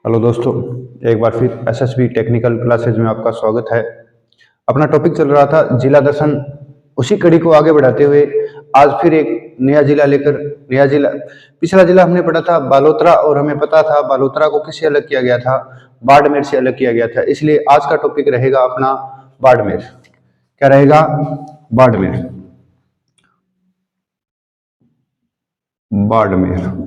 Hello दोस्तों, एक बार फिर एसएसबी टेक्निकल क्लासेज में आपका स्वागत है। अपना टॉपिक चल रहा था जिला दर्शन। उसी कड़ी को आगे बढ़ाते हुए आज फिर एक नया जिला पिछला जिला हमने पढ़ा था बालोतरा, और हमें पता था बालोतरा को किससे अलग किया गया था, बाड़मेर से अलग किया गया था। इसलिए आज का टॉपिक रहेगा अपना बाड़मेर। क्या रहेगा? बाड़मेर। बाड़मेर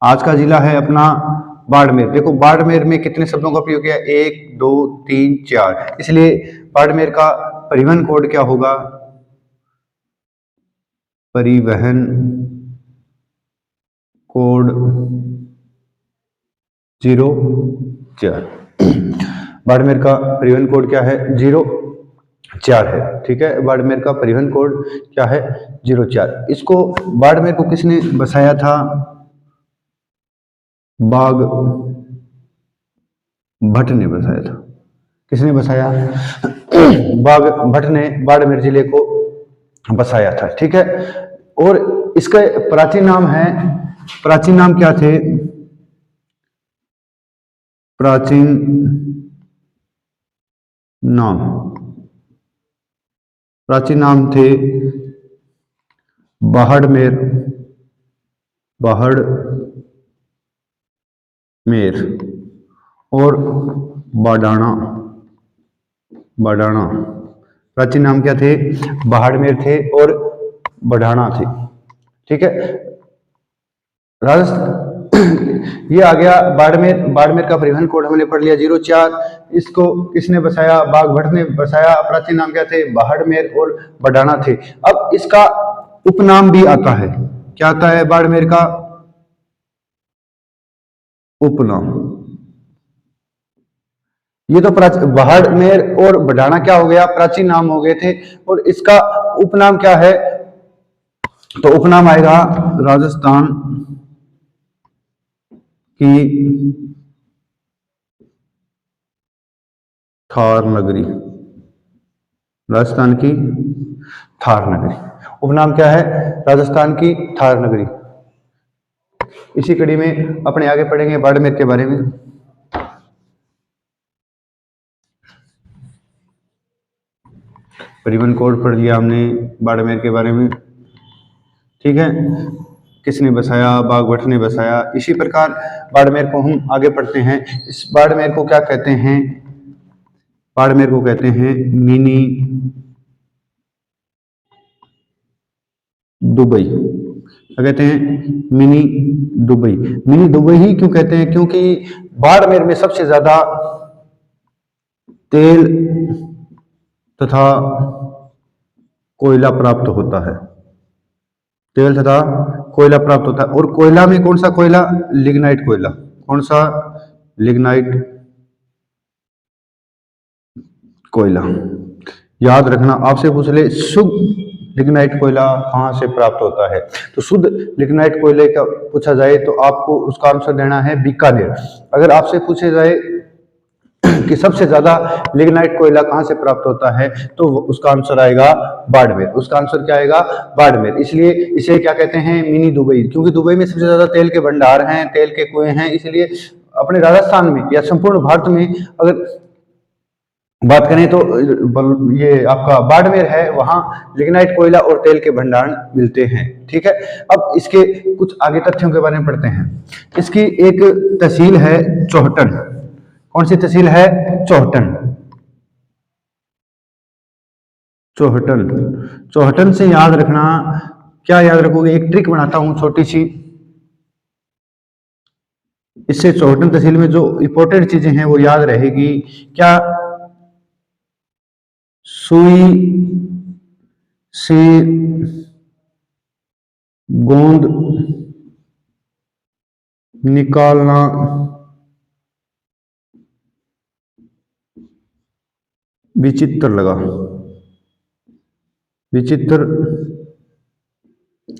आज का जिला है अपना बाड़मेर। देखो बाड़मेर में कितने शब्दों का प्रयोग किया? 1 2 3 4। इसलिए बाड़मेर का परिवहन कोड क्या होगा? परिवहन कोड 04। बाड़मेर का परिवहन कोड क्या है? 04 है। ठीक है, बाड़मेर का परिवहन कोड क्या है? 04। इसको बाड़मेर को किसने बसाया था? बाघ भट्ट ने बसाया था। किसने बसाया? बाघ भट्ट ने बाड़मेर जिले को बसाया था। ठीक है, और इसके प्राचीन नाम है, प्राचीन नाम क्या थे? प्राचीन नाम, प्राचीन नाम थे बाड़मेर, बाड़मेर और बाडाना। बाडाना प्राचीन नाम क्या थे? बाड़मेर थे और बढ़ाना थे। ठीक है, राजस्थान ये आ गया बाड़मेर। बाड़मेर का परिवहन कोड हमने पढ़ लिया 04। इसको किसने बसाया? बाघ भट्ट ने बसाया। प्राचीन नाम क्या थे? बाड़मेर और बढ़ाना थे। अब इसका उपनाम भी आता है। क्या आता है बाड़मेर का? उपनाम। ये तो बाड़मेर और बढ़ाना क्या हो गया? प्राचीन नाम हो गए थे। और इसका उपनाम क्या है? तो उपनाम आएगा राजस्थान की थार नगरी। राजस्थान की थार नगरी उपनाम क्या है? राजस्थान की थार नगरी। इसी कड़ी में अपने आगे पढ़ेंगे बाड़मेर के बारे में। परिवहन कोड पढ़ लिया हमने बाड़मेर के बारे में। ठीक है, किसने बसाया? बाघ भट्ट ने बसाया। इसी प्रकार बाड़मेर को हम आगे पढ़ते हैं। इस बाड़मेर को क्या कहते हैं? बाड़मेर को कहते हैं मिनी दुबई। क्या कहते हैं? Mini Dubai. मिनी दुबई ही क्यों कहते हैं? क्योंकि बाड़मेर में सबसे ज्यादा तेल तथा कोयला प्राप्त होता है। तेल तथा कोयला प्राप्त होता है। और कोयला में कौन सा कोयला? लिग्नाइट कोयला। कौन सा? लिग्नाइट कोयला। याद रखना, आपसे पूछ ले शुद्ध लिग्नाइट कोयला कहां से प्राप्त होता है, तो शुद्ध लिग्नाइट कोयले का पूछा जाए तो आपको उसका आंसर देना है बीकानेर। अगर आपसे पूछे जाए कि सबसे ज्यादा लिग्नाइट कोयला कहां से प्राप्त होता है, तो उसका आंसर आएगा बाड़मेर। उसका आंसर क्या आएगा? बाड़मेर। इसलिए इसे क्या कहते हैं? Mini Dubai. क्योंकि दुबई में सबसे ज्यादा तेल के भंडार हैं, तेल के कुएं हैं। इसलिए अपने राजस्थान में या संपूर्ण भारत में अगर बात करें तो ये आपका बाड़मेर है, वहां लिग्नाइट कोयला और तेल के भंडार मिलते हैं। ठीक है, अब इसके कुछ आगे तथ्यों के बारे में पढ़ते हैं। इसकी एक तहसील है चौहटन। कौन सी तहसील है? चौहटन। चौहटन। चौहटन से याद रखना, क्या याद रखोगे? एक ट्रिक बनाता हूं छोटी सी। इससे चौहटन तहसील में जो इंपॉर्टेंट चीजें हैं वो याद रहेगी। क्या? सुई से गोंद निकालना विचित्र लगा। विचित्र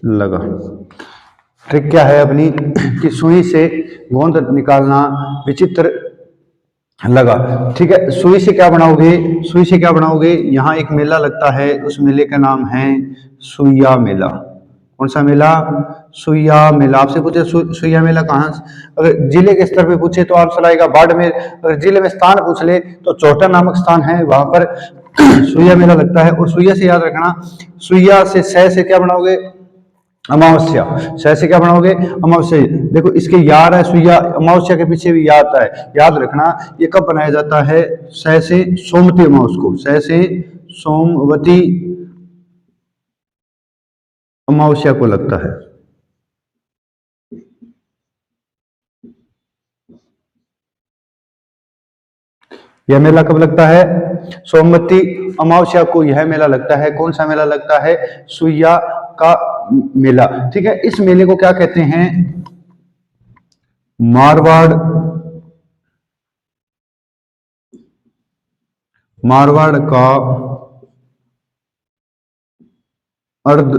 लगा। ट्रिक क्या है अपनी? कि सुई से गोंद निकालना विचित्र लगा। ठीक है, सुई से क्या बनाओगे? सुई से क्या बनाओगे? यहाँ एक मेला लगता है, उस मेले का नाम है सुइया मेला। कौन सा मेला? सुइया मेला। आपसे पूछे सुइया मेला कहाँ, अगर जिले के स्तर पे पूछे तो आंसर आएगा बाड़मेर। अगर जिले में स्थान पूछ ले तो चौटा नामक स्थान है, वहां पर सुइया मेला लगता है। और सुइया से याद रखना, सुइया से सह से क्या बनाओगे, अमावस्या। सह से क्या बनाओगे, अमावस्या। देखो इसके यार है सुइया, अमावस्या के पीछे भी या आता है, याद रखना। ये कब बनाया जाता है, सह से सोमवती अमावस को, सह से सोमवती अमावस्या को लगता है। यह मेला कब लगता है, सोमवती अमावस्या को यह मेला लगता है। कौन सा मेला लगता है, सुइया का मेला। ठीक है, इस मेले को क्या कहते हैं, मारवाड़, मारवाड़ का अर्ध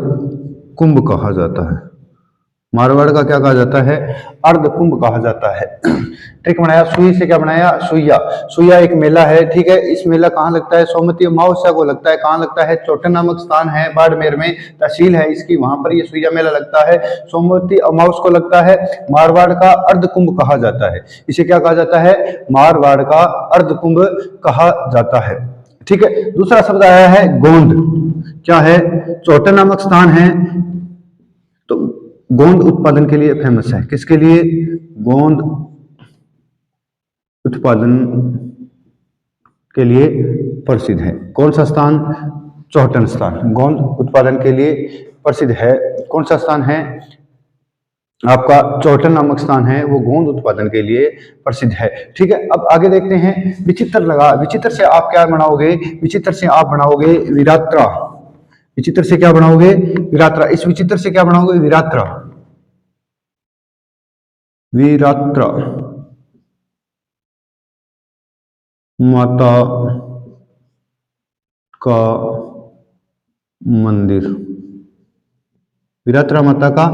कुंभ कहा जाता है। मारवाड़ का क्या कहा जाता है, अर्ध कुंभ कहा जाता है। ट्रिक बनाया, सुई से क्या बनाया, सुइया। सुइया एक मेला है, ठीक है। इस मेला कहाँ लगता है, सोमवती अमावस्या को लगता है। कहाँ लगता है, चौटन नामक स्थान है, बाड़मेर में तहसील है इसकी, वहां पर ये सुइया मेला लगता है। सोमवती अमावस को लगता है। मारवाड़ का अर्ध कुंभ कहा जाता है, इसे क्या कहा जाता है, मारवाड़ का अर्ध कुंभ कहा जाता है। ठीक है, दूसरा शब्द आया है गोंद। क्या है, चौटन नामक स्थान है, तो गोंद उत्पादन के लिए फेमस है। किसके लिए, गोंद उत्पादन के लिए प्रसिद्ध है। कौन सा स्थान, चौटन स्थान गोंद उत्पादन के लिए प्रसिद्ध है। कौन सा स्थान है आपका, चौटन नामक स्थान है, वो गोंद उत्पादन के लिए प्रसिद्ध है। ठीक है, अब आगे देखते हैं, विचित्र लगा। विचित्र से आप क्या बनाओगे, विचित्र से आप बनाओगे विरात्रा। विचित्र से क्या बनाओगे, विरात्रा। इस विचित्र से क्या बनाओगे, विरात्रा। विरात्रा माता का मंदिर। विरात्रा माता का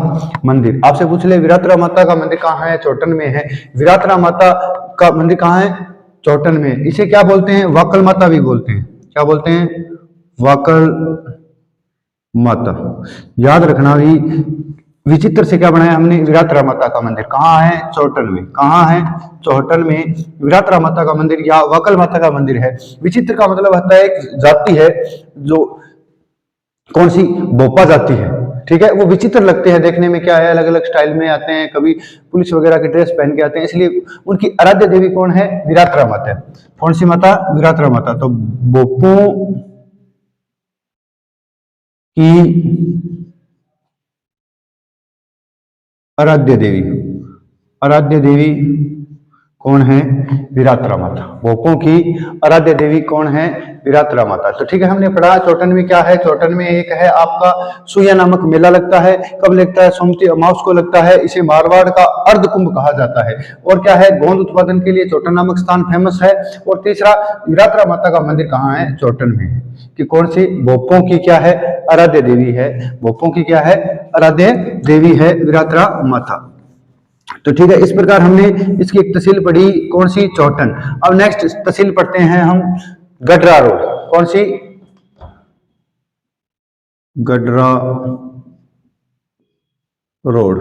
मंदिर। आपसे पूछ ले विरात्रा माता का मंदिर कहाँ है, चौटन में है। विरात्रा माता का मंदिर कहाँ है, चौटन में। इसे क्या बोलते हैं, वाकल माता भी बोलते हैं। क्या बोलते हैं, वाकल माता। याद रखना भी, विचित्र से क्या बनाया हमने, विरात्रा माता का मंदिर। कहाँ है, चौटन में। कहाँ है, चौटन में विरात्रा माता का मंदिर या वाकल माता का मंदिर है। विचित्र का मतलब होता है एक जाति है जो, कौन सी, बोपा जाति है। ठीक है, वो विचित्र लगते हैं देखने में, क्या है, अलग अलग स्टाइल में आते हैं, कभी पुलिस वगैरह की ड्रेस पहन के आते हैं, इसलिए उनकी आराध्य देवी कौन है, विरात्रा माता। कौन सी माता, विरात्रा माता। तो बोपों की आराध्य देवी, आराध्य देवी कौन है, विरात्रा माता। बोपों की आराध्य देवी कौन है, विरात्रा माता। तो ठीक है, हमने पढ़ा चौटन में क्या है, चौटन में एक है आपका सुइया नामक मेला लगता है। कब लगता है, सोमवती अमावस को लगता है। इसे मारवाड़ का अर्ध कुंभ कहा जाता है। और क्या है, गोंद उत्पादन के लिए चौटन नामक स्थान फेमस है। और तीसरा, विरात्रा माता का मंदिर कहाँ है, चौटन में है। कि कौन सी, बोपों की क्या है, आराध्य देवी है। बोपों की क्या है, आराध्य देवी है विरात्रा माता। तो ठीक है, इस प्रकार हमने इसकी एक तहसील पढ़ी, कौन सी, चौटन। अब नेक्स्ट तहसील पढ़ते हैं हम, गडरा रोड। कौन सी, गडरा रोड।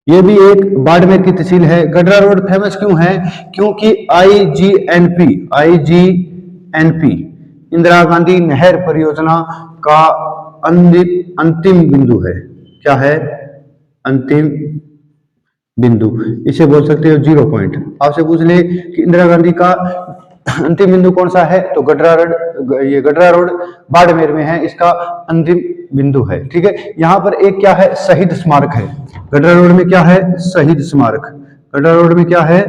ये भी एक बाड़मेर की तहसील है। गडरा रोड फेमस क्यों है, क्योंकि आईजीएनपी, आईजीएनपी इंदिरा गांधी नहर परियोजना का अंतिम बिंदु है। क्या है, अंतिम बिंदु। इसे बोल सकते हो जीरो पॉइंट। आपसे पूछ ले कि इंदिरा गांधी का अंतिम बिंदु कौन सा है, तो गडरा रोड। ये गडरा रोड बाड़मेर में है, इसका अंतिम बिंदु है। ठीक है, यहाँ पर एक क्या है, शहीद स्मारक है। गडरा रोड में क्या है, शहीद स्मारक। गडरा रोड में क्या है,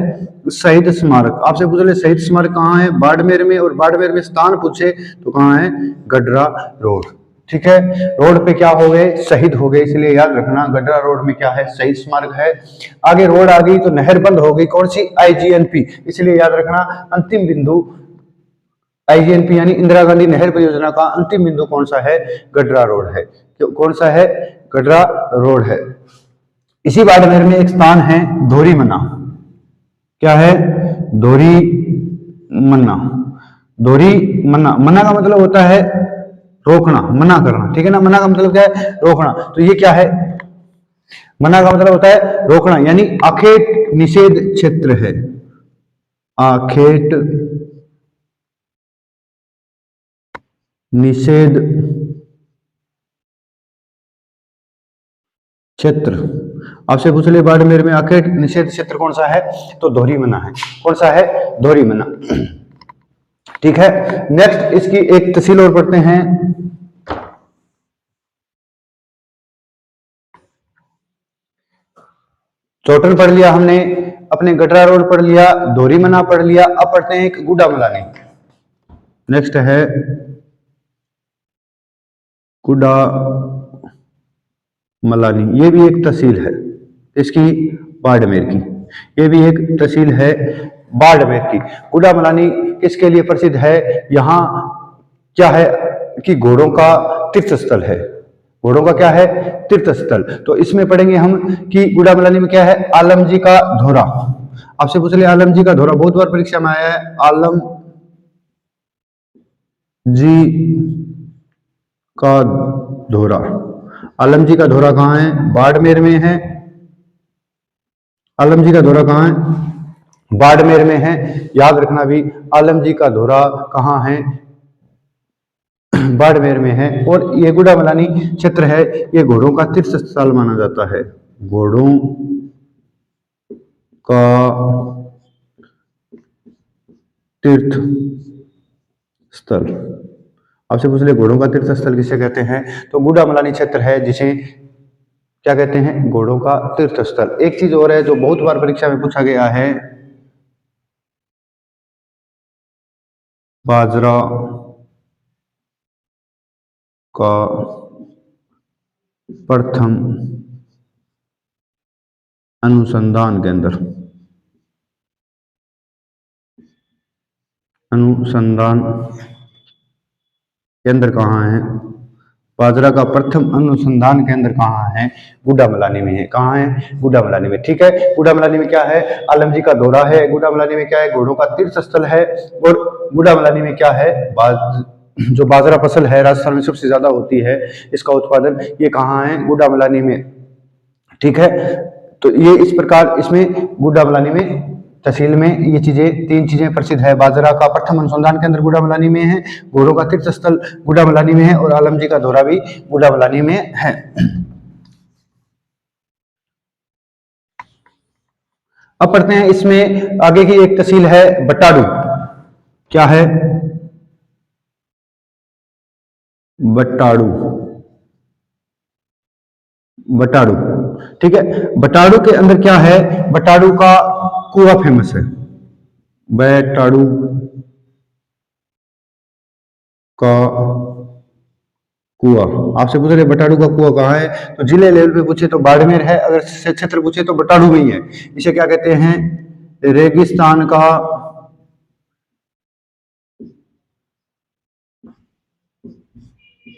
शहीद स्मारक। आपसे पूछ ले शहीद स्मारक कहाँ है, बाड़मेर में। और बाड़मेर में स्थान पूछे तो कहाँ है, गडरा रोड। ठीक है, रोड पे क्या हो गए, शहीद हो गए, इसलिए याद रखना गडरा रोड में क्या है, शहीद स्मारक है। आगे रोड आ गई तो नहर बंद हो गई, कौन सी, आईजीएनपी, इसलिए याद रखना अंतिम बिंदु आईजीएनपी यानी इंदिरा गांधी नहर परियोजना का अंतिम बिंदु कौन सा है, गडरा रोड है। कौन सा है, गडरा रोड है। इसी बाड़मेर में एक स्थान है धोरी मन्ना। क्या है, धोरी मन्ना। धोरी मन्ना, मन्ना का मतलब होता है रोकना, मना करना। ठीक है ना, मना का मतलब क्या है, रोकना। तो ये क्या है, मना का मतलब होता है रोकना, यानी आखेट निषेध क्षेत्र है, आखेट निषेध क्षेत्र। आपसे पूछ ले बाड़मेर में आखेट निषेध क्षेत्र कौन सा है, तो दोहरी मना है। कौन सा है, दोहरी मना। ठीक है, नेक्स्ट इसकी एक तहसील और पढ़ते हैं। चौटन पढ़ लिया हमने, अपने गटरा रोड पढ़ लिया, दोहरी मना पढ़ लिया। अब पढ़ते हैं एक गुडा मलानी। नेक्स्ट है गुडा मलानी, ये भी एक तहसील है इसकी, बाड़मेर की। ये भी एक तहसील है बाड़मेर की। गुडा मलानी किसके लिए प्रसिद्ध है, यहाँ क्या है कि घोड़ों का तीर्थ स्थल है। घोड़ों का क्या है, तीर्थ स्थल। तो इसमें पढ़ेंगे हम कि गुडा मलानी में क्या है, आलम जी का धोरा। आपसे पूछ लिया आलम जी का धोरा, बहुत बार परीक्षा में आया है। आलम जी का धोरा, आलम जी का धोरा कहाँ है, बाड़मेर में है। आलम जी का धोरा कहाँ है, बाड़मेर में है। याद रखना भी, आलम जी का धोरा कहाँ है, बाड़मेर में है। और ये गुडा मलानी क्षेत्र है, ये घोड़ों का तीर्थ स्थल माना जाता है, घोड़ों का तीर्थ स्थल। आपसे पूछ ले घोड़ों का तीर्थ स्थल किसे कहते हैं, तो गुडा मलानी क्षेत्र है जिसे क्या कहते हैं, घोड़ों का तीर्थ स्थल। एक चीज और है जो बहुत बार परीक्षा में पूछा गया है, बाजरा का प्रथम अनुसंधान केंद्र, अनुसंधान केंद्र कहाँ है, बाजरा का प्रथम अनुसंधान केंद्र कहाँ है, गुडा मलानी में है। कहाँ है, गुडा मलानी में। ठीक है, गुडा मलानी में क्या है, आलम जी का दौरा है। गुडा मलानी में क्या है, घोड़ों का तीर्थ स्थल है। और गुडा मलानी में क्या है, जो बाजरा फसल है राजस्थान में सबसे ज्यादा होती है इसका उत्पादन, ये कहाँ है, गुडा मलानी में। ठीक है, तो ये इस प्रकार इसमें गुडा मलानी में तहसील में ये चीजें, तीन चीजें प्रसिद्ध है। बाजरा का प्रथम अनुसंधान केंद्र गुडा मलानी में है, घोड़ों का तीर्थ स्थल गुडा मलानी में है, और आलम जी का दौरा भी गुडा मलानी में है। अब पढ़ते हैं इसमें आगे की एक तहसील है बटाडू। क्या है, बटाडू, बटाडू। ठीक है, बटाडू के अंदर क्या है, बटाडू का कुआ फेमस है, बटाडू का कुआ। आपसे पूछ रहे बटाडू का कुआ कहाँ है, तो जिले लेवल पे पूछे तो बाड़मेर है, अगर क्षेत्र पूछे तो बटाडू में ही है। इसे क्या कहते हैं, रेगिस्तान का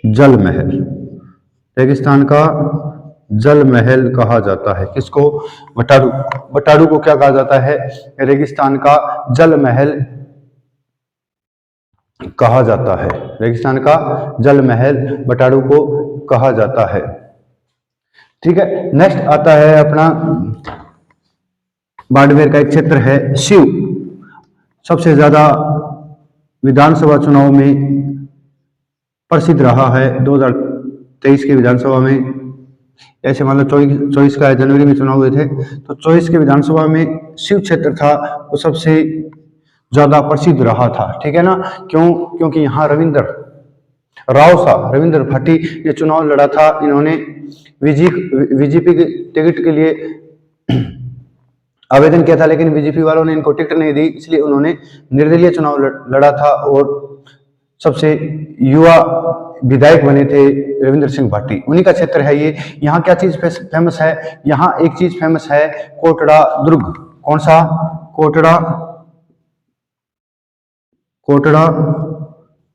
जल महल, रेगिस्तान का जल महल कहा जाता है किसको, बटाडू। बटाडू को क्या कहा जाता है, रेगिस्तान का जल महल कहा जाता है, रेगिस्तान का जल महल बटाडू को कहा जाता है। ठीक है, नेक्स्ट आता है अपना बाड़मेर का एक क्षेत्र है शिव। सबसे ज्यादा विधानसभा चुनाव में प्रसिद्ध रहा है 2023 के विधानसभा में। ऐसे मान लो 24 का जनवरी में चुनाव हुए थे, तो 24 के विधानसभा में शिव क्षेत्र था वो सबसे ज्यादा प्रसिद्ध रहा था। ठीक है ना, क्यों, क्योंकि यहाँ रविंद्र राव साहब, रविंद्र भाटी ने चुनाव लड़ा था। इन्होंने बीजेपी के टिकट के लिए आवेदन किया था, लेकिन बीजेपी वालों ने इनको टिकट नहीं दी, इसलिए उन्होंने निर्दलीय चुनाव लड़ा था और सबसे युवा विधायक बने थे रविंद्र सिंह भाटी, उन्हीं का क्षेत्र है ये। यहाँ क्या चीज फेमस है, यहाँ एक चीज फेमस है कोटड़ा दुर्ग। कौन सा, कोटड़ा, कोटड़ा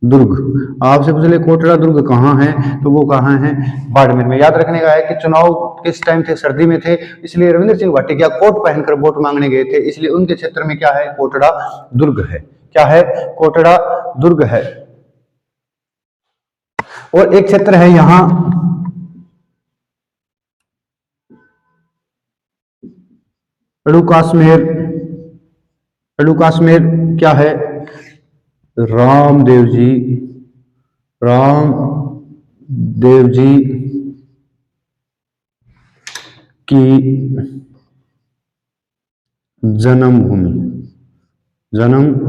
दुर्ग। आपसे पूछ ले कोटड़ा दुर्ग कहाँ है, तो वो कहाँ है, बाड़मेर में। याद रखने का है कि चुनाव किस टाइम थे, सर्दी में थे, इसलिए रविंद्र सिंह भाटी क्या कोट पहनकर वोट मांगने गए थे, इसलिए उनके क्षेत्र में क्या है, कोटड़ा दुर्ग है। क्या है, कोटड़ा दुर्ग है। और एक क्षेत्र है यहाँ अडू कश्मीर, अडू कश्मीर क्या है? रामदेव जी, रामदेव जी की जन्मभूमि, जन्मभूमि,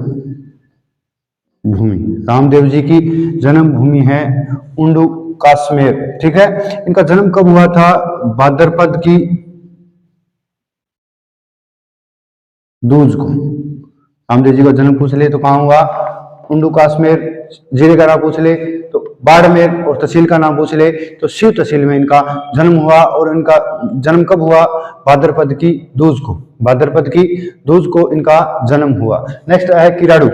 रामदेव जी की जन्मभूमि है उंडू कश्मीर। ठीक है, इनका जन्म कब हुआ था? भाद्रपद की दूज को। रामदेव जी का जन्म पूछ ले तो कहाँ हुआ? उंडू कश्मीर। जिले का नाम पूछ ले तो बाड़मेर, और तहसील का नाम पूछ ले तो शिव तहसील में इनका जन्म हुआ। और इनका जन्म कब हुआ? भाद्रपद की दूज को, भाद्रपद की दूज को इनका जन्म हुआ। नेक्स्ट है किराड़ू।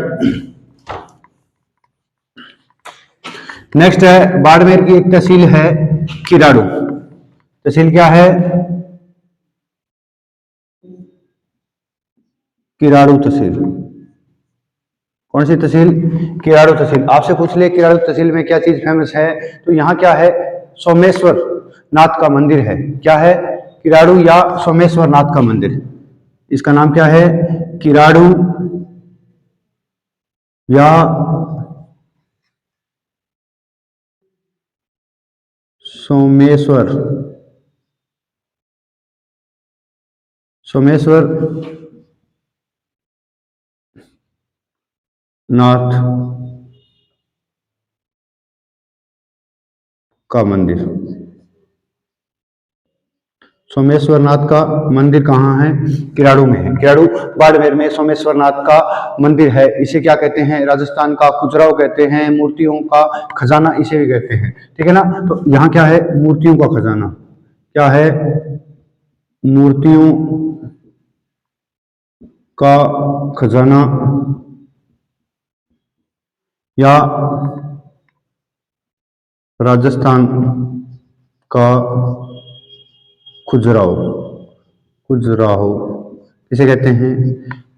नेक्स्ट है बाड़मेर की एक तहसील है किराड़ू। तहसील क्या है? किराड़ू तहसील। कौन सी तहसील? किराड़ू तहसील। आपसे पूछ ले किराड़ू तहसील में क्या चीज फेमस है, तो यहाँ क्या है? सोमेश्वर नाथ का मंदिर है। क्या है? किराड़ू या सोमेश्वर नाथ का मंदिर। इसका नाम क्या है? किराड़ू या सोमेश्वर, सोमेश्वर नाथ का मंदिर। सोमेश्वर नाथ का मंदिर कहाँ है? किराड़ू में है। किराड़ू बाड़मेर में सोमेश्वर नाथ का मंदिर है। इसे क्या कहते हैं? राजस्थान का खजुराहो कहते हैं, मूर्तियों का खजाना इसे भी कहते हैं। ठीक है ना? तो यहाँ क्या है? मूर्तियों का खजाना। क्या है? मूर्तियों का खजाना या राजस्थान का खजुराहो, खजुराहो इसे कहते हैं।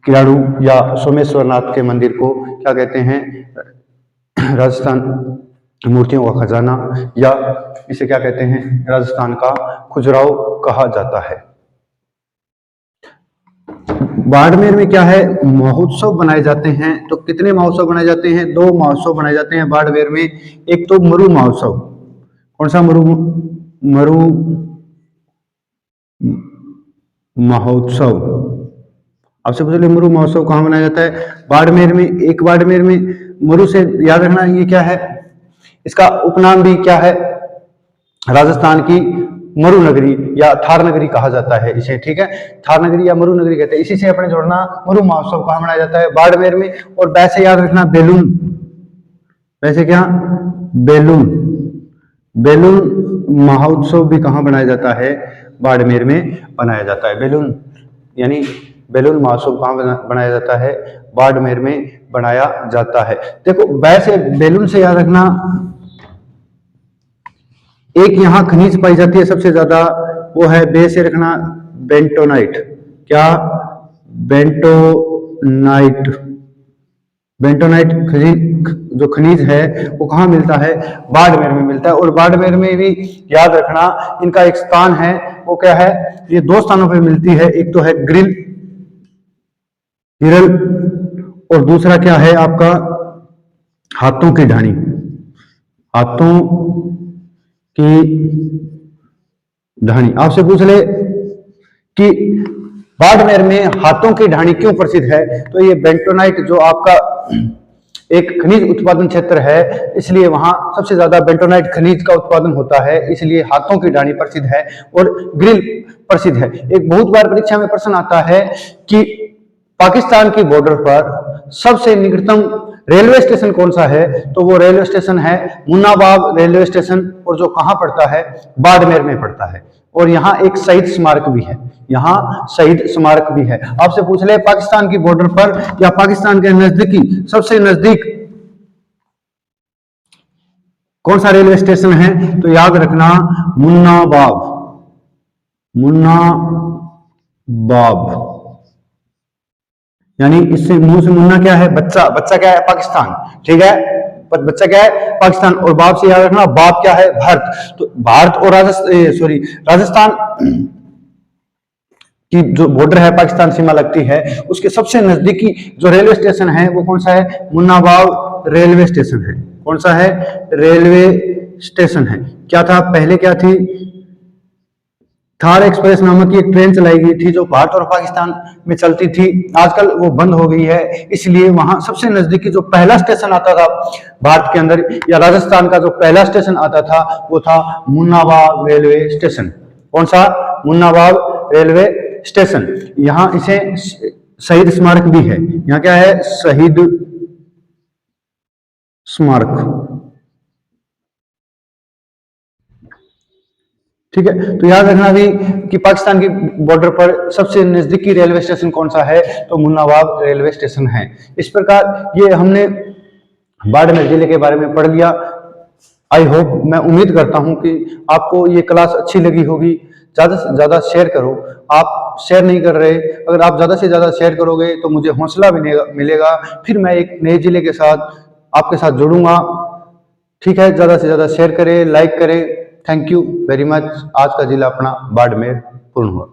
किराड़ू या सोमेश्वर नाथ के मंदिर को क्या कहते हैं? राजस्थान मूर्तियों का खजाना, या इसे क्या कहते हैं? राजस्थान का खजुराहो कहा जाता है। बाड़मेर में क्या है? महोत्सव बनाए जाते हैं। तो कितने महोत्सव बनाए जाते हैं? 2 महोत्सव बनाए जाते हैं बाड़मेर में। एक तो मरु महोत्सव। कौन सा? मरु महोत्सव। आपसे पूछ ले मरु महोत्सव कहाँ मनाया जाता है? बाड़मेर में। एक बाड़मेर में मरु से याद रखना, ये क्या है? इसका उपनाम भी क्या है? राजस्थान की मरु नगरी या थार नगरी कहा जाता है इसे। ठीक है, थार नगरी या मरु नगरी कहते हैं। इसी से अपने जोड़ना। मरु महोत्सव कहाँ मनाया जाता है? बाड़मेर में। और वैसे याद रखना बेलून, वैसे क्या? बेलून, बेलून महोत्सव भी कहाँ बनाया जाता है? बाड़मेर में बनाया जाता है। बेलून यानी बेलून महोत्सव कहाँ बनाया जाता है? बाड़मेर में बनाया जाता है। देखो वैसे बेलून से याद रखना, एक यहाँ खनिज पाई जाती है सबसे ज्यादा, वो है बे से रखना बेंटोनाइट। क्या? बेंटोनाइट। बेंटोनाइट जो खनिज है वो कहाँ मिलता है? बाड़मेर में मिलता है। और बाड़मेर में भी याद रखना इनका एक स्थान है, वो क्या है? ये 2 स्थानों पर मिलती है। एक तो है ग्रिल, हिरल, और दूसरा क्या है आपका? हाथों की ढाणी। हाथों की ढाणी। आपसे पूछ ले कि बाड़मेर में हाथों की ढाणी क्यों प्रसिद्ध है, तो ये बेंटोनाइट जो आपका एक खनिज उत्पादन क्षेत्र है, इसलिए वहां सबसे ज्यादा बेंटोनाइट खनिज का उत्पादन होता है, इसलिए हाथों की ढाणी प्रसिद्ध है। और ग्रिल प्रसिद्ध है। एक बहुत बार परीक्षा में प्रश्न आता है कि पाकिस्तान की बॉर्डर पर सबसे निकटतम रेलवे स्टेशन कौन सा है, तो वो रेलवे स्टेशन है मुन्नाबाव रेलवे स्टेशन, और जो कहां पड़ता है? बाड़मेर में पड़ता है। और यहाँ एक शहीद स्मारक भी है, यहाँ शहीद स्मारक भी है। आपसे पूछ ले पाकिस्तान की बॉर्डर पर या पाकिस्तान के नजदीकी सबसे नजदीक कौन सा रेलवे स्टेशन है, तो याद रखना मुन्नाबाव, मुन्नाबाव। यानी इससे मुंह से मुन्ना क्या है? बच्चा। बच्चा क्या है? पाकिस्तान। ठीक है, बच्चा क्या है? पाकिस्तान। और बाप से याद रखना, बाप क्या है? भारत। तो भारत और राजस्थान की जो बॉर्डर है, पाकिस्तान सीमा लगती है, उसके सबसे नजदीकी जो रेलवे स्टेशन है वो कौन सा है? मुन्नाबाव रेलवे स्टेशन है। कौन सा है? रेलवे स्टेशन है। क्या था पहले? क्या थी? थार एक्सप्रेस नामक की एक ट्रेन चलाई गई थी जो भारत और पाकिस्तान में चलती थी। आजकल वो बंद हो गई है, इसलिए वहां सबसे नजदीकी जो पहला स्टेशन आता था भारत के अंदर या राजस्थान का जो पहला स्टेशन आता था वो था मुन्नाबाव रेलवे स्टेशन। कौन सा? मुन्नाबाव रेलवे स्टेशन। यहाँ इसे शहीद स्मारक भी है। यहाँ क्या है? शहीद स्मारक। ठीक है, तो याद रखना भी कि पाकिस्तान की बॉर्डर पर सबसे नजदीकी रेलवे स्टेशन कौन सा है? तो मुन्नाबाव रेलवे स्टेशन है। इस प्रकार ये हमने बाड़मेर जिले के बारे में पढ़ लिया। आई होप, मैं उम्मीद करता हूं कि आपको ये क्लास अच्छी लगी होगी। ज्यादा से ज्यादा शेयर करो। आप शेयर नहीं कर रहे, अगर आप ज्यादा से ज्यादा शेयर करोगे तो मुझे हौसला मिलेगा, फिर मैं एक नए जिले के साथ आपके साथ जुड़ूंगा। ठीक है, ज्यादा से ज्यादा शेयर करें, लाइक करें। Thank you very much. आज का जिला अपना बाड़मेर पूर्ण हुआ।